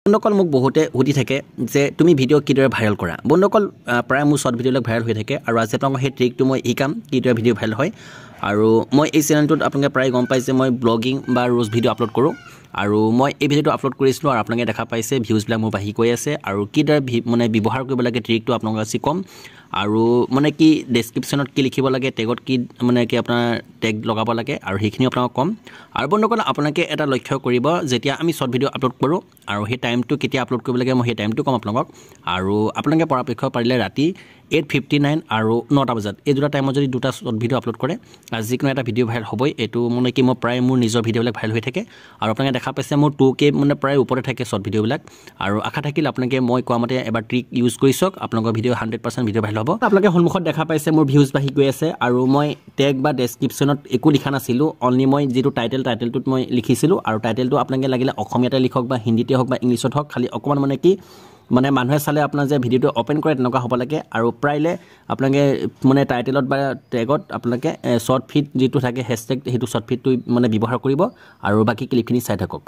বন্ধুসকল মোক বহুতে সুধি থাকে যে তুমি ভিডিঅ' কিদৰে ভাইৰেল কৰা বন্ধুসকল প্ৰায় মোৰ শৰ্ট ভিডিঅ'বিলাক ভাইৰেল হৈ থাকে আৰু আজি আপোনালোকক সেই ট্ৰিকটো মই শিকাম কিদৰে ভিডিঅ' ভাইৰেল হয় আৰু মই এই চেনেলটোত আপোনালোকে প্ৰায় গম পাইছে মই ব্লগিং বা ৰোজ ভিডিঅ' আপলোড কৰোঁ আৰু মই এই ভিডিঅ'টো আপলোড কৰিছিলোঁ আৰু আপোনালোকে দেখা পাইছে ভিউজবিলাক মোৰ বাঢ়ি গৈ আছে আৰু কিদৰে মানে ব্যৱহাৰ কৰিব লাগে ট্ৰিকটো আপোনালোকক আজি ক'ম আৰু মানে কি ডেছক্ৰিপশ্যনত কি লিখিব লাগে টেগত কি মানে কি আপোনাৰ টেগ লগাব লাগে আৰু সেইখিনি আপোনালোকক ক'ম আৰু বন্ধুসকল আপোনালোকে এটা লক্ষ্য কৰিব যেতিয়া আমি শৰ্ট ভিডিঅ' আপলোড কৰোঁ আৰু সেই টাইমটো কেতিয়া আপলোড কৰিব লাগে মই সেই টাইমটো ক'ম আপোনালোকক আৰু আপোনালোকে পৰাপক্ষত পাৰিলে ৰাতি 8:59 আৰু 9টা বজাত এই দুটা টাইমত যদি দুটা শৰ্ট ভিডিঅ' আপলোড কৰে যিকোনো এটা ভিডিঅ' ভাইৰেল হ'বই এইটো মানে কি মই প্ৰায় মোৰ নিজৰ ভিডিঅ'বিলাক ভাইৰেল হৈ থাকে আৰু আপোনালোকে দেখা পাইছে মোৰ 2K মানে প্ৰায় ওপৰতে থাকে শৰ্ট ভিডিঅ'বিলাক আৰু আশা থাকিল আপোনালোকে মই কোৱা মতে এবাৰ ট্ৰিক ইউজ কৰি চাওক আপোনালোকৰ ভিডিঅ' 100% ভিডিঅ' ভাইৰেল হ'ব আপোনালোকে সন্মুখত দেখা পাইছে মোৰ ভিউজ বাঢ়ি গৈ আছে আৰু মই টেগ বা ডেছক্ৰিপশ্যনত একো লিখা নাছিলোঁ অনলি মই যিটো টাইটেলটোত মই লিখিছিলোঁ আৰু টাইটেলটো আপোনালোকে লাগিলে অসমীয়াতে লিখক বা হিন্দীতে হওক বা ইংলিছত হওক খালি অকণমান মানে কি মানে মানুহে চালে আপোনাৰ যে ভিডিঅ'টো অপেন কৰে তেনেকুৱা হ'ব লাগে আৰু প্ৰায়লে আপোনালোকে মানে টাইটেলত বা টেগত আপোনালোকে শ্বৰ্ট ফিট যিটো থাকে হেছটেগ সেইটো শ্বৰ্ট ফিটটো মানে ব্যৱহাৰ কৰিব আৰু বাকী ক্লিপখিনি চাই থাকক